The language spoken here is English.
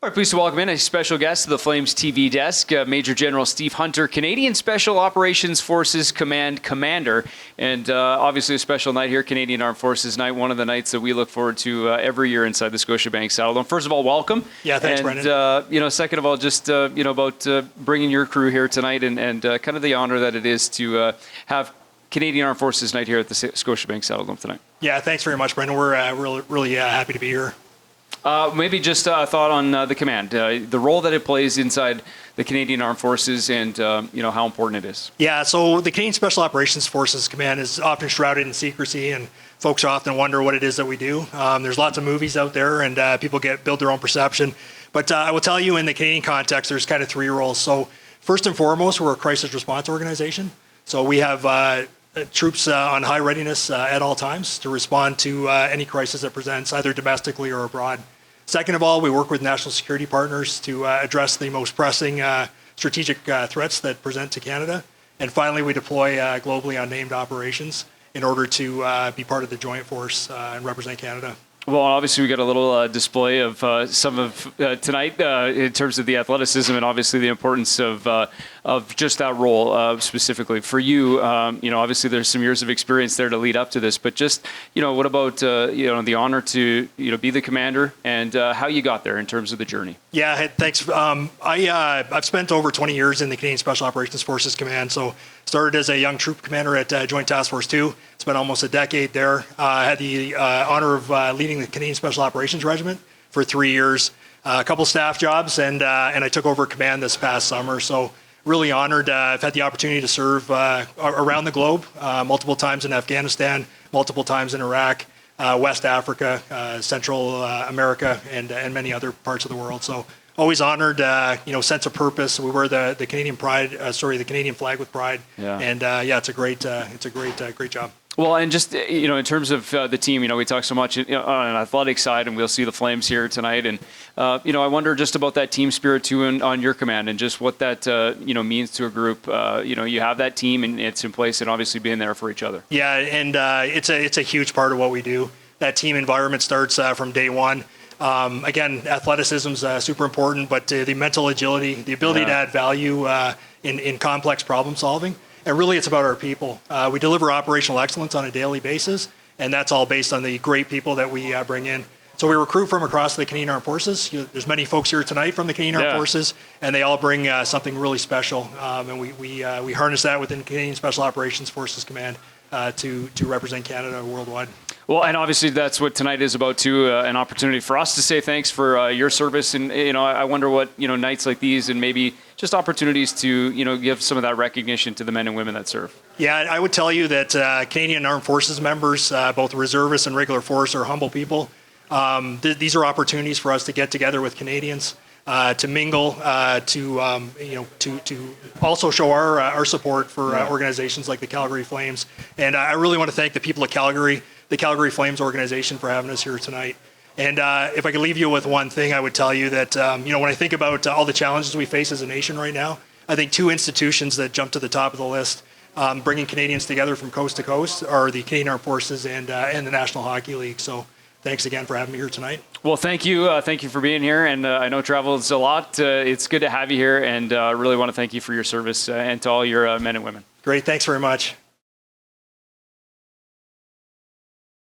We're pleased to welcome in a special guest to the Flames TV desk, Major General Steve Hunter, Canadian Special Operations Forces Command Commander. And obviously a special night here, Canadian Armed Forces Night, one of the nights that we look forward to every year inside the Scotiabank Saddledome. First of all, welcome. Yeah, thanks, and, Brendan. Second of all, just, about bringing your crew here tonight and kind of the honor that it is to have Canadian Armed Forces Night here at the Scotiabank Saddledome tonight. Yeah, thanks very much, Brendan. We're really happy to be here. Maybe just a thought on the command, the role that it plays inside the Canadian Armed Forces and, how important it is. Yeah, so the Canadian Special Operations Forces Command is often shrouded in secrecy, and folks often wonder what it is that we do. There's lots of movies out there, and people build their own perception. But I will tell you, in the Canadian context, there's kind of three roles. So first and foremost, we're a crisis response organization. So we have troops on high readiness at all times to respond to any crisis that presents, either domestically or abroad. Second of all, we work with national security partners to address the most pressing strategic threats that present to Canada. And finally, we deploy globally on named operations in order to be part of the joint force and represent Canada. Well, obviously, we got a little display of some of tonight in terms of the athleticism and obviously the importance of just that role specifically for you. Obviously, there's some years of experience there to lead up to this, but just what about the honor to be the commander and how you got there in terms of the journey? Yeah, thanks. I've spent over 20 years in the Canadian Special Operations Forces Command. So started as a young troop commander at Joint Task Force 2. Spent almost a decade there. I had the honor of leading the Canadian Special Operations Regiment for 3 years, a couple staff jobs, and I took over command this past summer. So really honored. I've had the opportunity to serve around the globe, multiple times in Afghanistan, multiple times in Iraq, West Africa, Central America, and many other parts of the world. So always honored, sense of purpose. We wear the Canadian the Canadian flag with pride. Yeah. And it's a great job. Well, and just, in terms of the team, we talk so much on an athletic side, and we'll see the Flames here tonight. And, I wonder just about that team spirit, too, on your command and just what that, means to a group. You have that team, and it's in place, and obviously being there for each other. Yeah, and it's a huge part of what we do. That team environment starts from day one. Again, athleticism is super important, but the mental agility, the ability to add value in complex problem solving. And really, it's about our people. We deliver operational excellence on a daily basis, and that's all based on the great people that we bring in. So we recruit from across the Canadian Armed Forces. There's many folks here tonight from the Canadian Armed Forces, and they all bring something really special. And we harness that within Canadian Special Operations Forces Command to represent Canada worldwide. Well, and obviously that's what tonight is about too, an opportunity for us to say thanks for your service. And, I wonder what, nights like these and maybe just opportunities to, give some of that recognition to the men and women that serve. Yeah, I would tell you that Canadian Armed Forces members, both reservists and regular force, are humble people. These are opportunities for us to get together with Canadians, to mingle, to also show our support for organizations like the Calgary Flames. And I really want to thank the people of Calgary, the Calgary Flames organization, for having us here tonight. And if I could leave you with one thing, I would tell you that, when I think about all the challenges we face as a nation right now, I think two institutions that jump to the top of the list, bringing Canadians together from coast to coast, are the Canadian Armed Forces and the National Hockey League. So thanks again for having me here tonight. Well, thank you. Thank you for being here. And I know travel is a lot. It's good to have you here. And really want to thank you for your service and to all your men and women. Great. Thanks very much.